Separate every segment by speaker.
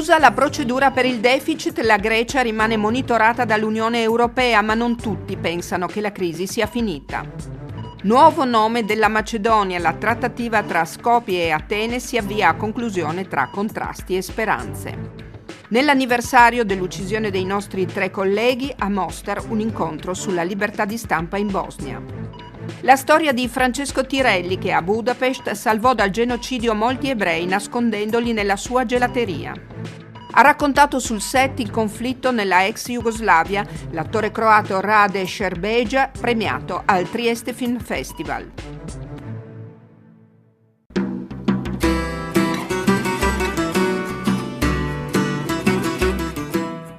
Speaker 1: Conclusa la procedura per il deficit, la Grecia rimane monitorata dall'Unione Europea, ma non tutti pensano che la crisi sia finita. Nuovo nome della Macedonia, la trattativa tra Skopje e Atene si avvia a conclusione tra contrasti e speranze. Nell'anniversario dell'uccisione dei nostri 3 colleghi, a Mostar un incontro sulla libertà di stampa in Bosnia. La storia di Francesco Tirelli che a Budapest salvò dal genocidio molti ebrei nascondendoli nella sua gelateria. Ha raccontato sul set il conflitto nella ex Jugoslavia l'attore croato Rade Šerbedžija, premiato al Trieste Film Festival.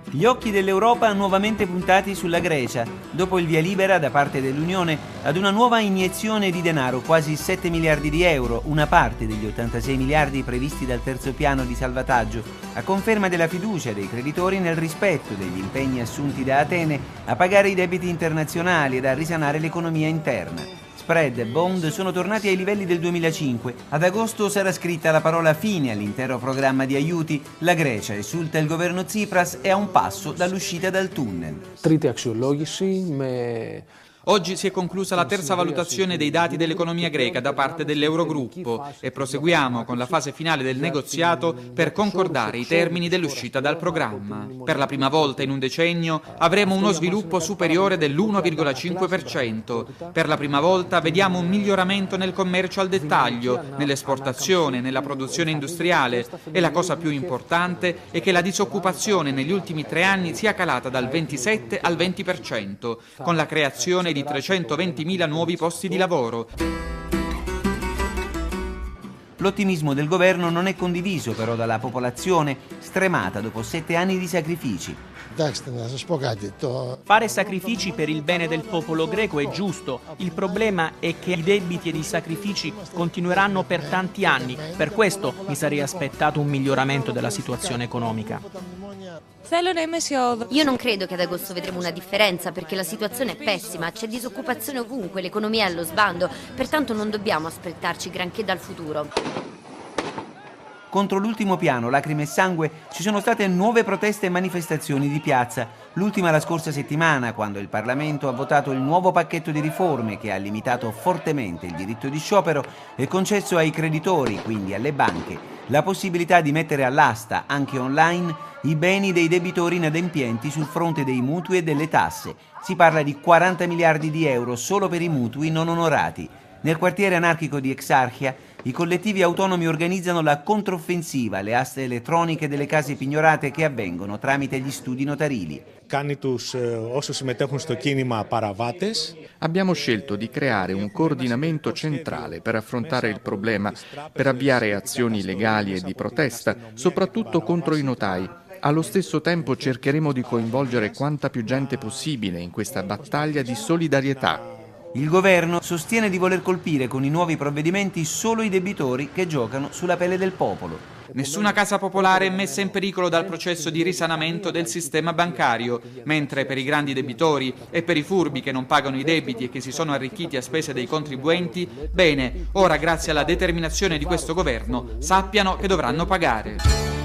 Speaker 2: Gli occhi dell'Europa nuovamente puntati sulla Grecia, dopo il via libera da parte dell'Unione ad una nuova iniezione di denaro, quasi 7 miliardi di euro, una parte degli 86 miliardi previsti dal terzo piano di salvataggio, a conferma della fiducia dei creditori nel rispetto degli impegni assunti da Atene a pagare i debiti internazionali ed a risanare l'economia interna. Spread e bond sono tornati ai livelli del 2005. Ad agosto sarà scritta la parola fine all'intero programma di aiuti. La Grecia esulta il governo Tsipras e a un passo dall'uscita dal tunnel.
Speaker 3: Τρίτη αξιολόγηση με
Speaker 4: Oggi si è conclusa la terza valutazione dei dati dell'economia greca da parte dell'Eurogruppo e proseguiamo con la fase finale del negoziato per concordare i termini dell'uscita dal programma. Per la prima volta in un decennio avremo uno sviluppo superiore dell'1,5%. Per la prima volta vediamo un miglioramento nel commercio al dettaglio, nell'esportazione, nella produzione industriale e la cosa più importante è che la disoccupazione negli ultimi 3 anni sia calata dal 27 al 20%, con la creazione di 320.000 nuovi posti di lavoro.
Speaker 2: L'ottimismo del governo non è condiviso però dalla popolazione, stremata dopo 7 anni di sacrifici.
Speaker 5: Fare sacrifici per il bene del popolo greco è giusto. Il problema è che i debiti ed i sacrifici continueranno per tanti anni. Per questo mi sarei aspettato un miglioramento della situazione economica.
Speaker 6: Io non credo che ad agosto vedremo una differenza perché la situazione è pessima, c'è disoccupazione ovunque, l'economia è allo sbando, pertanto non dobbiamo aspettarci granché dal futuro.
Speaker 2: Contro l'ultimo piano, lacrime e sangue, ci sono state nuove proteste e manifestazioni di piazza. L'ultima la scorsa settimana, quando il Parlamento ha votato il nuovo pacchetto di riforme che ha limitato fortemente il diritto di sciopero e concesso ai creditori, quindi alle banche, la possibilità di mettere all'asta, anche online, i beni dei debitori inadempienti sul fronte dei mutui e delle tasse. Si parla di 40 miliardi di euro solo per i mutui non onorati. Nel quartiere anarchico di Exarchia, i collettivi autonomi organizzano la controffensiva, le aste elettroniche delle case pignorate che avvengono tramite gli studi notarili.
Speaker 7: Abbiamo scelto di creare un coordinamento centrale per affrontare il problema, per avviare azioni legali e di protesta, soprattutto contro i notai. Allo stesso tempo cercheremo di coinvolgere quanta più gente possibile in questa battaglia di solidarietà.
Speaker 2: Il governo sostiene di voler colpire con i nuovi provvedimenti solo i debitori che giocano sulla pelle del popolo.
Speaker 4: Nessuna casa popolare è messa in pericolo dal processo di risanamento del sistema bancario, mentre per i grandi debitori e per i furbi che non pagano i debiti e che si sono arricchiti a spese dei contribuenti, bene, ora grazie alla determinazione di questo governo sappiano che dovranno pagare.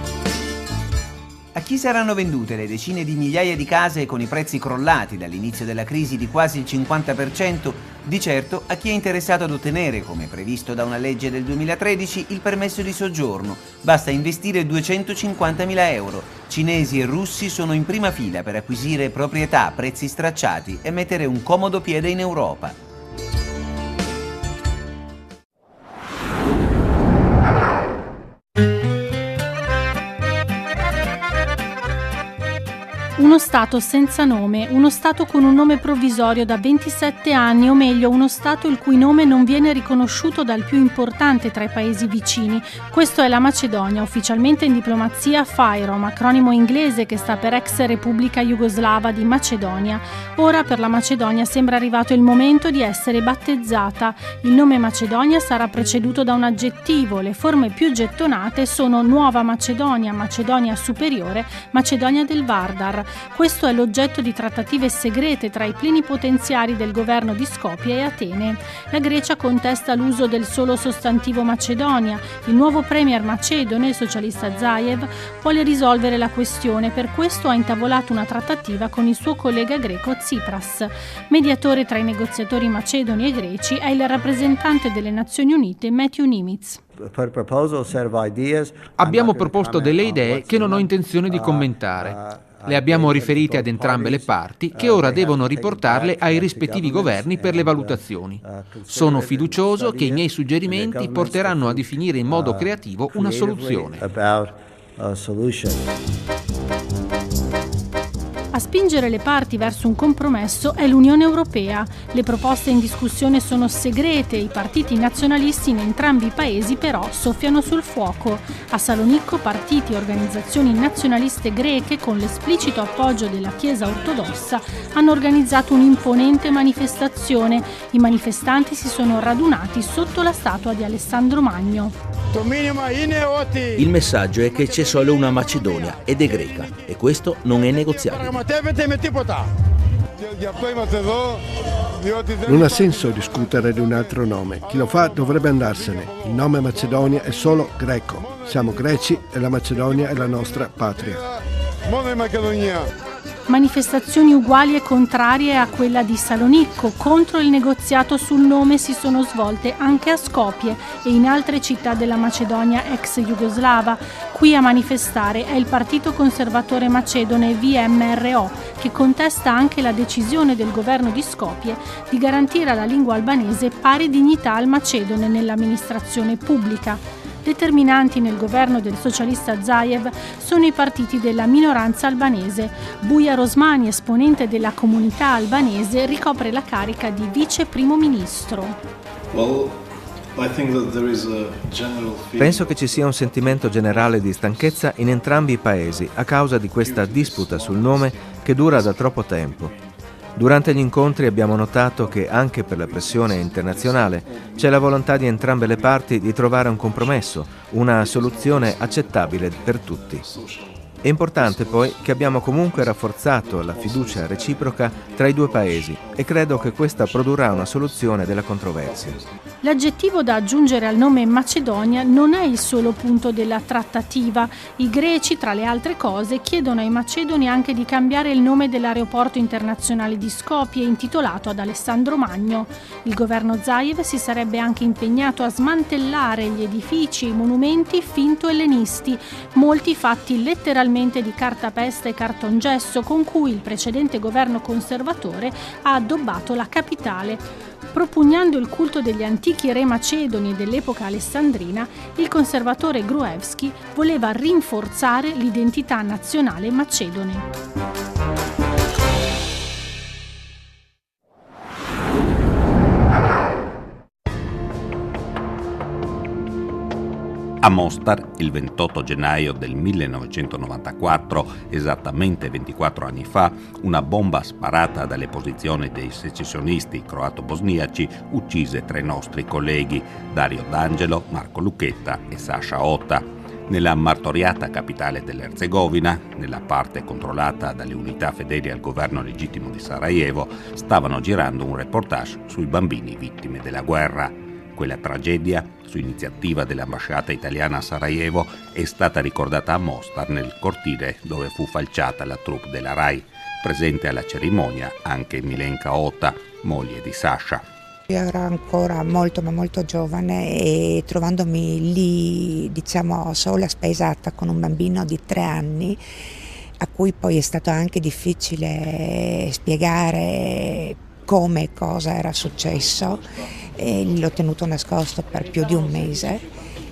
Speaker 2: A chi saranno vendute le decine di migliaia di case con i prezzi crollati dall'inizio della crisi di quasi il 50%? Di certo a chi è interessato ad ottenere, come previsto da una legge del 2013, il permesso di soggiorno. Basta investire 250.000 euro. Cinesi e russi sono in prima fila per acquisire proprietà a prezzi stracciati e mettere un comodo piede in Europa.
Speaker 8: Uno Stato senza nome, uno Stato con un nome provvisorio da 27 anni, o meglio uno Stato il cui nome non viene riconosciuto dal più importante tra i paesi vicini. Questo è la Macedonia, ufficialmente in diplomazia FYROM, acronimo inglese che sta per ex Repubblica Jugoslava di Macedonia. Ora per la Macedonia sembra arrivato il momento di essere battezzata. Il nome Macedonia sarà preceduto da un aggettivo. Le forme più gettonate sono Nuova Macedonia, Macedonia Superiore, Macedonia del Vardar. Questo è l'oggetto di trattative segrete tra i plenipotenziari del governo di Skopje e Atene. La Grecia contesta l'uso del solo sostantivo Macedonia. Il nuovo premier macedone, il socialista Zaev, vuole risolvere la questione. Per questo ha intavolato una trattativa con il suo collega greco Tsipras. Mediatore tra i negoziatori macedoni e greci è il rappresentante delle Nazioni Unite Matthew Nimitz.
Speaker 9: Abbiamo proposto delle idee che non ho intenzione di commentare. Le abbiamo riferite ad entrambe le parti, che ora devono riportarle ai rispettivi governi per le valutazioni. Sono fiducioso che i miei suggerimenti porteranno a definire in modo creativo una soluzione.
Speaker 8: A spingere le parti verso un compromesso è l'Unione Europea. Le proposte in discussione sono segrete, i partiti nazionalisti in entrambi i paesi però soffiano sul fuoco. A Salonicco partiti e organizzazioni nazionaliste greche con l'esplicito appoggio della Chiesa ortodossa hanno organizzato un'imponente manifestazione. I manifestanti si sono radunati sotto la statua di Alessandro Magno.
Speaker 10: Il messaggio è che c'è solo una Macedonia ed è greca e questo non è negoziabile.
Speaker 11: Non ha senso discutere di un altro nome. Chi lo fa dovrebbe andarsene. Il nome Macedonia è solo greco. Siamo greci e la Macedonia è la nostra patria.
Speaker 8: Manifestazioni uguali e contrarie a quella di Salonicco contro il negoziato sul nome si sono svolte anche a Skopje e in altre città della Macedonia ex jugoslava. Qui a manifestare è il partito conservatore macedone VMRO, che contesta anche la decisione del governo di Skopje di garantire alla lingua albanese pari dignità al macedone nell'amministrazione pubblica. Determinanti nel governo del socialista Zaev sono i partiti della minoranza albanese. Bujar Osmani, esponente della comunità albanese, ricopre la carica di vice primo ministro.
Speaker 12: Penso che ci sia un sentimento generale di stanchezza in entrambi i paesi a causa di questa disputa sul nome che dura da troppo tempo. Durante gli incontri abbiamo notato che anche per la pressione internazionale c'è la volontà di entrambe le parti di trovare un compromesso, una soluzione accettabile per tutti. È importante poi che abbiamo comunque rafforzato la fiducia reciproca tra i due paesi e credo che questa produrrà una soluzione della controversia.
Speaker 8: L'aggettivo da aggiungere al nome Macedonia non è il solo punto della trattativa. I greci, tra le altre cose, chiedono ai macedoni anche di cambiare il nome dell'aeroporto internazionale di Skopje, intitolato ad Alessandro Magno. Il governo Zaev si sarebbe anche impegnato a smantellare gli edifici e i monumenti finto-ellenisti, molti fatti letteralmente di cartapesta e cartongesso con cui il precedente governo conservatore ha addobbato la capitale. Propugnando il culto degli antichi re macedoni dell'epoca alessandrina, il conservatore Gruevski voleva rinforzare l'identità nazionale macedone.
Speaker 13: A Mostar, il 28 gennaio del 1994, esattamente 24 anni fa, una bomba sparata dalle posizioni dei secessionisti croato-bosniaci uccise 3 nostri colleghi, Dario D'Angelo, Marco Lucchetta e Sasha Otta. Nella martoriata capitale dell'Erzegovina, nella parte controllata dalle unità fedeli al governo legittimo di Sarajevo, stavano girando un reportage sui bambini vittime della guerra. Quella tragedia, su iniziativa dell'ambasciata italiana a Sarajevo, è stata ricordata a Mostar nel cortile dove fu falciata la troupe della RAI. Presente alla cerimonia anche Milenka Otta, moglie di Sasha.
Speaker 14: Io ero ancora molto giovane e trovandomi lì, sola, spaesata con un bambino di 3 anni, a cui poi è stato anche difficile spiegare come e cosa era successo, e l'ho tenuto nascosto per più di un mese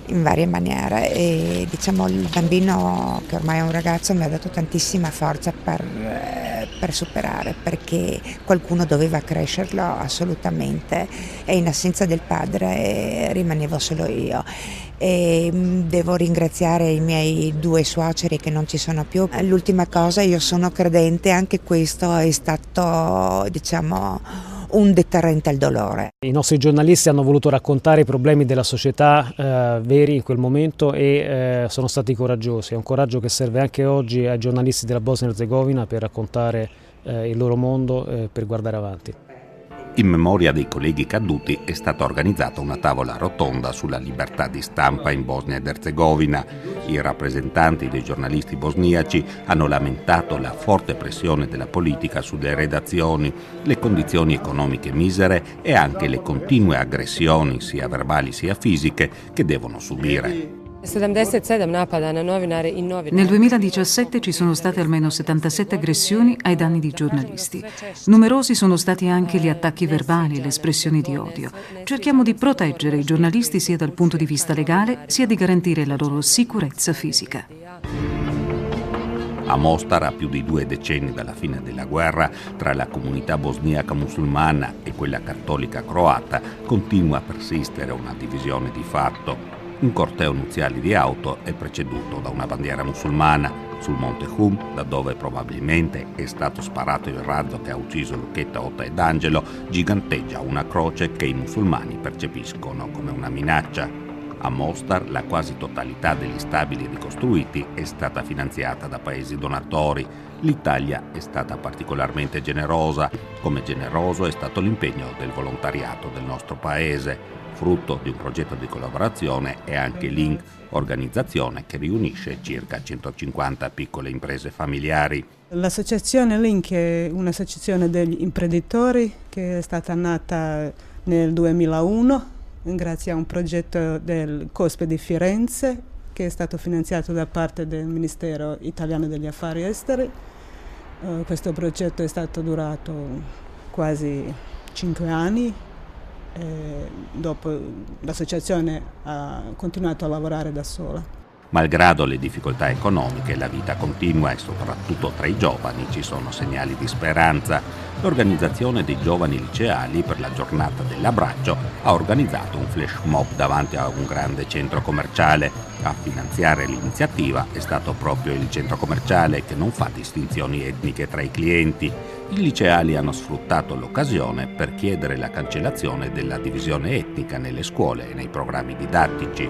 Speaker 14: in varie maniere e il bambino, che ormai è un ragazzo, mi ha dato tantissima forza per superare, perché qualcuno doveva crescerlo assolutamente e in assenza del padre rimanevo solo io. E devo ringraziare i miei 2 suoceri che non ci sono più. L'ultima cosa, io sono credente, anche questo è stato un deterrente al dolore.
Speaker 15: I nostri giornalisti hanno voluto raccontare i problemi della società veri in quel momento e sono stati coraggiosi. È un coraggio che serve anche oggi ai giornalisti della Bosnia-Herzegovina per raccontare il loro mondo, per guardare avanti.
Speaker 13: In memoria dei colleghi caduti è stata organizzata una tavola rotonda sulla libertà di stampa in Bosnia ed Erzegovina. I rappresentanti dei giornalisti bosniaci hanno lamentato la forte pressione della politica sulle redazioni, le condizioni economiche misere e anche le continue aggressioni, sia verbali sia fisiche, che devono subire.
Speaker 16: Nel 2017 ci sono state almeno 77 aggressioni ai danni di giornalisti. Numerosi sono stati anche gli attacchi verbali e le espressioni di odio. Cerchiamo di proteggere i giornalisti sia dal punto di vista legale sia di garantire la loro sicurezza fisica.
Speaker 13: A Mostar, a più di 2 decenni dalla fine della guerra, tra la comunità bosniaca musulmana e quella cattolica croata continua a persistere una divisione di fatto. Un corteo nuziale di auto è preceduto da una bandiera musulmana. Sul monte Hum, da dove probabilmente è stato sparato il razzo che ha ucciso Lucchetta, Ota ed Angelo, giganteggia una croce che i musulmani percepiscono come una minaccia. A Mostar la quasi totalità degli stabili ricostruiti è stata finanziata da paesi donatori. L'Italia è stata particolarmente generosa, come generoso è stato l'impegno del volontariato del nostro paese. Frutto di un progetto di collaborazione è anche Link, organizzazione che riunisce circa 150 piccole imprese familiari.
Speaker 17: L'associazione Link è un'associazione degli imprenditori che è stata nata nel 2001 grazie a un progetto del COSPE di Firenze che è stato finanziato da parte del Ministero Italiano degli Affari Esteri. Questo progetto è stato durato quasi 5 anni. Dopo l'associazione ha continuato a lavorare da sola.
Speaker 13: Malgrado le difficoltà economiche, la vita continua e soprattutto tra i giovani ci sono segnali di speranza. L'organizzazione dei giovani liceali per la giornata dell'abbraccio ha organizzato un flash mob davanti a un grande centro commerciale. A finanziare l'iniziativa è stato proprio il centro commerciale che non fa distinzioni etniche tra i clienti. I liceali hanno sfruttato l'occasione per chiedere la cancellazione della divisione etnica nelle scuole e nei programmi didattici.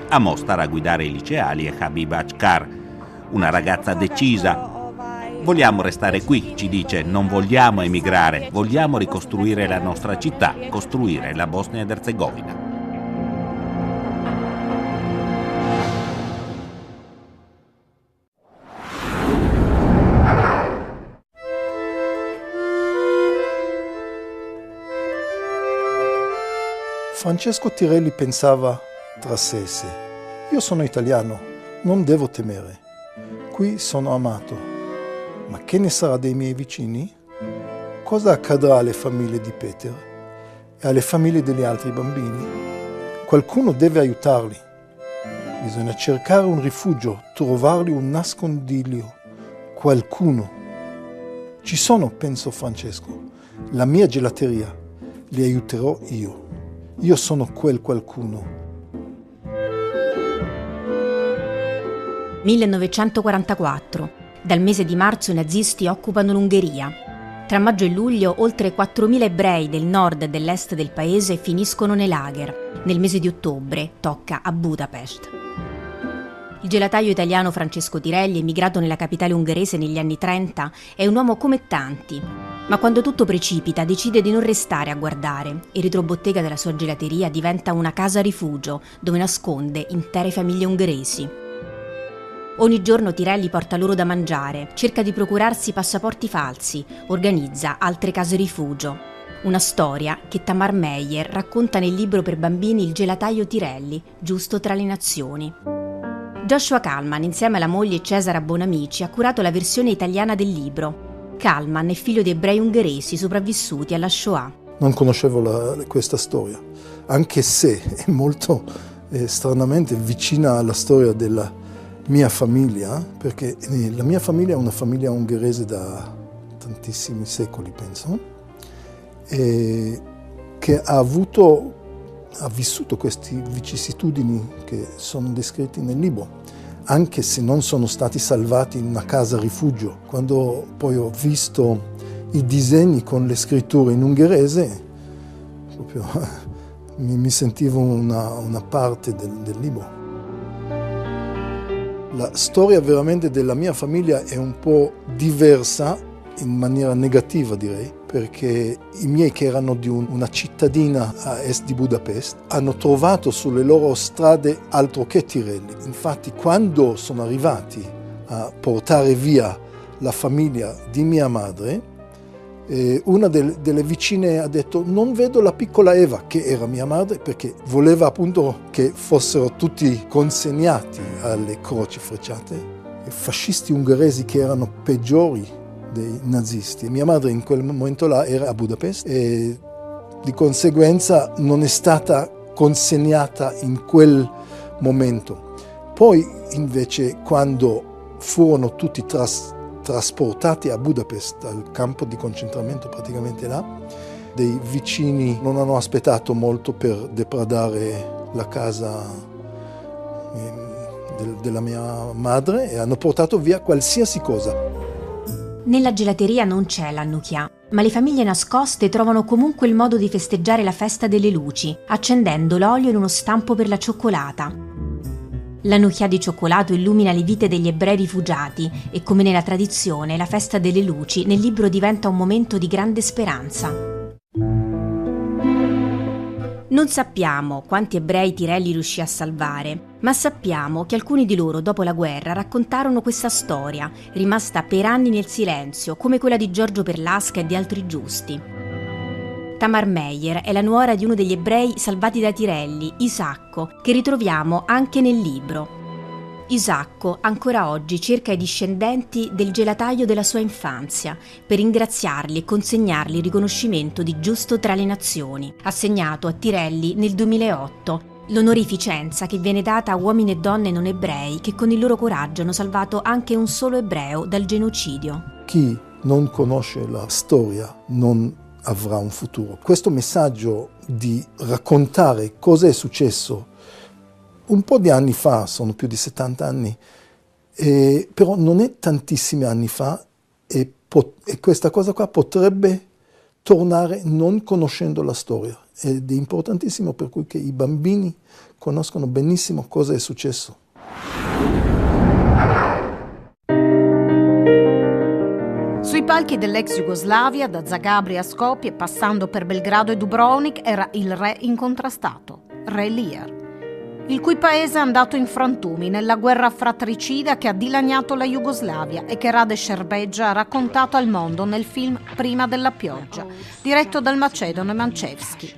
Speaker 13: A Mostar a guidare i liceali è Habiba Achkar, una ragazza decisa. Vogliamo restare qui, ci dice, non vogliamo emigrare, vogliamo ricostruire la nostra città, costruire la Bosnia ed Erzegovina.
Speaker 18: Francesco Tirelli pensava tra sé e sé: io sono italiano, non devo temere. Qui sono amato, ma che ne sarà dei miei vicini? Cosa accadrà alle famiglie di Peter e alle famiglie degli altri bambini? Qualcuno deve aiutarli. Bisogna cercare un rifugio, trovargli un nascondiglio. Qualcuno. Ci sono, pensò Francesco, la mia gelateria. Li aiuterò io. Io sono quel qualcuno.
Speaker 19: 1944. Dal mese di marzo i nazisti occupano l'Ungheria. Tra maggio e luglio oltre 4.000 ebrei del nord e dell'est del paese finiscono nei lager. Nel mese di ottobre tocca a Budapest. Il gelataio italiano Francesco Tirelli, emigrato nella capitale ungherese negli anni 30, è un uomo come tanti. Ma quando tutto precipita decide di non restare a guardare. Il retrobottega della sua gelateria diventa una casa rifugio dove nasconde intere famiglie ungheresi. Ogni giorno Tirelli porta loro da mangiare, cerca di procurarsi passaporti falsi, organizza altre case rifugio. Una storia che Tamar Meyer racconta nel libro per bambini Il gelataio Tirelli, giusto tra le nazioni. Joshua Kalman, insieme alla moglie Cesara Bonamici, ha curato la versione italiana del libro. Kalman è figlio di ebrei ungheresi sopravvissuti alla Shoah.
Speaker 18: Non conoscevo questa storia, anche se è molto stranamente vicina alla storia della mia famiglia, perché la mia famiglia è una famiglia ungherese da tantissimi secoli, penso, e che ha vissuto queste vicissitudini che sono descritti nel libro, anche se non sono stati salvati in una casa rifugio. Quando poi ho visto i disegni con le scritture in ungherese, proprio mi sentivo una parte del libro. La storia veramente della mia famiglia è un po' diversa, in maniera negativa direi, perché i miei, che erano di una cittadina a est di Budapest, hanno trovato sulle loro strade altro che Tirelli. Infatti quando sono arrivati a portare via la famiglia di mia madre, una delle vicine ha detto: non vedo la piccola Eva, che era mia madre, perché voleva appunto che fossero tutti consegnati alle croci frecciate. I fascisti ungheresi che erano peggiori dei nazisti. Mia madre in quel momento là era a Budapest e di conseguenza non è stata consegnata in quel momento. Poi invece quando furono tutti trasportati a Budapest, al campo di concentramento praticamente là, dei vicini non hanno aspettato molto per depredare la casa della mia madre e hanno portato via qualsiasi cosa.
Speaker 19: Nella gelateria non c'è l'Hanoukia, ma le famiglie nascoste trovano comunque il modo di festeggiare la festa delle luci, accendendo l'olio in uno stampo per la cioccolata. L'Hanoukia di cioccolato illumina le vite degli ebrei rifugiati e, come nella tradizione, la festa delle luci nel libro diventa un momento di grande speranza. Non sappiamo quanti ebrei Tirelli riuscì a salvare, ma sappiamo che alcuni di loro dopo la guerra raccontarono questa storia, rimasta per anni nel silenzio, come quella di Giorgio Perlasca e di altri giusti. Tamar Meyer è la nuora di uno degli ebrei salvati da Tirelli, Isacco, che ritroviamo anche nel libro. Isacco ancora oggi cerca i discendenti del gelataio della sua infanzia per ringraziarli e consegnargli il riconoscimento di giusto tra le nazioni, assegnato a Tirelli nel 2008, l'onorificenza che viene data a uomini e donne non ebrei che con il loro coraggio hanno salvato anche un solo ebreo dal genocidio.
Speaker 18: Chi non conosce la storia non avrà un futuro. Questo messaggio di raccontare cosa è successo un po' di anni fa, sono più di 70 anni, però non è tantissimi anni fa e questa cosa qua potrebbe tornare non conoscendo la storia. Ed è importantissimo per cui che i bambini conoscono benissimo cosa è successo.
Speaker 20: Sui palchi dell'ex Jugoslavia, da Zagabria a Skopje, passando per Belgrado e Dubrovnik, era il re incontrastato, Re Lear, il cui paese è andato in frantumi nella guerra fratricida che ha dilaniato la Jugoslavia e che Rade Šerbedža ha raccontato al mondo nel film Prima della pioggia, diretto dal macedone Manchevski.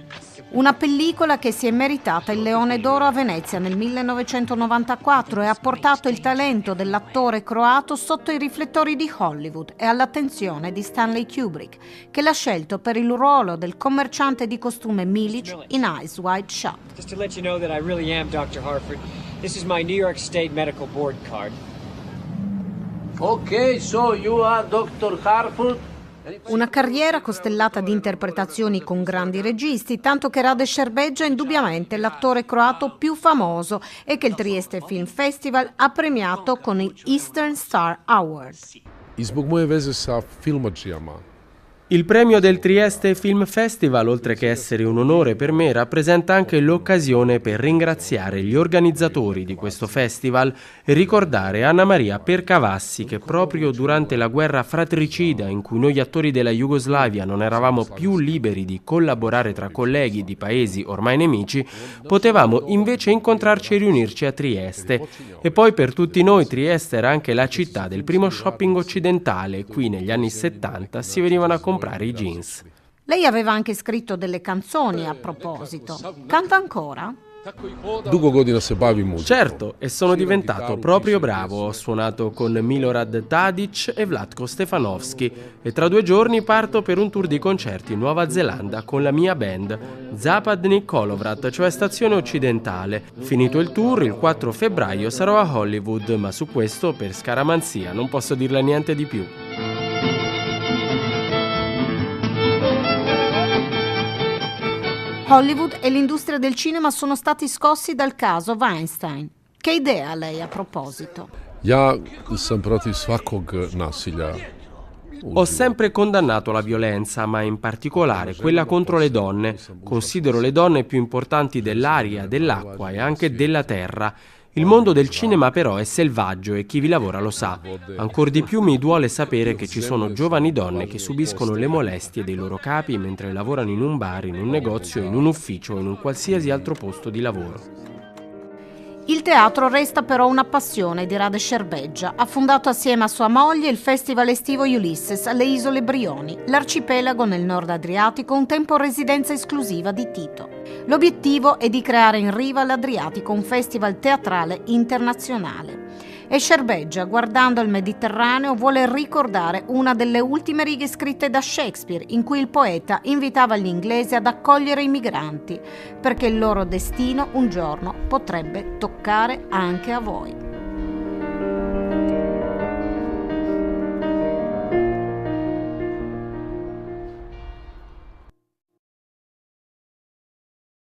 Speaker 20: Una pellicola che si è meritata il Leone d'Oro a Venezia nel 1994 e ha portato il talento dell'attore croato sotto i riflettori di Hollywood e all'attenzione di Stanley Kubrick, che l'ha scelto per il ruolo del commerciante di costume Milic in Eyes Wide Shut.
Speaker 21: Just to let you know that I really am Dr. Harford. This is my New York State Medical Board card.
Speaker 22: Okay, so you are Dr. Harford.
Speaker 20: Una carriera costellata di interpretazioni con grandi registi, tanto che Rade Šerbedža è indubbiamente l'attore croato più famoso e che il Trieste Film Festival ha premiato con il Eastern Star Award.
Speaker 3: I zbog moje veze sa filmadžijama.
Speaker 23: Il premio del Trieste Film Festival, oltre che essere un onore per me, rappresenta anche l'occasione per ringraziare gli organizzatori di questo festival e ricordare Anna Maria Percavassi, che proprio durante la guerra fratricida in cui noi attori della Jugoslavia non eravamo più liberi di collaborare tra colleghi di paesi ormai nemici, potevamo invece incontrarci e riunirci a Trieste. E poi per tutti noi Trieste era anche la città del primo shopping occidentale. Qui negli anni 70 si venivano a comprare i jeans.
Speaker 20: Lei aveva anche scritto delle canzoni a proposito. Canta ancora?
Speaker 3: Dugo godina se bavim muzikom.
Speaker 23: Certo, e sono diventato proprio bravo. Ho suonato con Milorad Tadic e Vlatko Stefanovski e tra 2 giorni parto per un tour di concerti in Nuova Zelanda con la mia band Zapadni Kolovrat, cioè Stazione Occidentale. Finito il tour, il 4 febbraio sarò a Hollywood, ma su questo per scaramanzia non posso dirle niente di più.
Speaker 20: Hollywood e l'industria del cinema sono stati scossi dal caso Weinstein. Che idea ha lei a proposito?
Speaker 3: Ja sam protiv svakog nasilja
Speaker 23: Ho sempre condannato la violenza, ma in particolare quella contro le donne. Considero le donne più importanti dell'aria, dell'acqua e anche della terra. Il mondo del cinema però è selvaggio e chi vi lavora lo sa. Ancor di più mi duole sapere che ci sono giovani donne che subiscono le molestie dei loro capi mentre lavorano in un bar, in un negozio, in un ufficio o in un qualsiasi altro posto di lavoro.
Speaker 20: Il teatro resta però una passione di Rade Sherbedja. Ha fondato assieme a sua moglie il festival estivo Ulysses alle Isole Brioni, l'arcipelago nel nord Adriatico, un tempo residenza esclusiva di Tito. L'obiettivo è di creare in riva all'Adriatico un festival teatrale internazionale. E Sherbedja, guardando il Mediterraneo, vuole ricordare una delle ultime righe scritte da Shakespeare, in cui il poeta invitava gli inglesi ad accogliere i migranti, perché il loro destino un giorno potrebbe toccare anche a voi.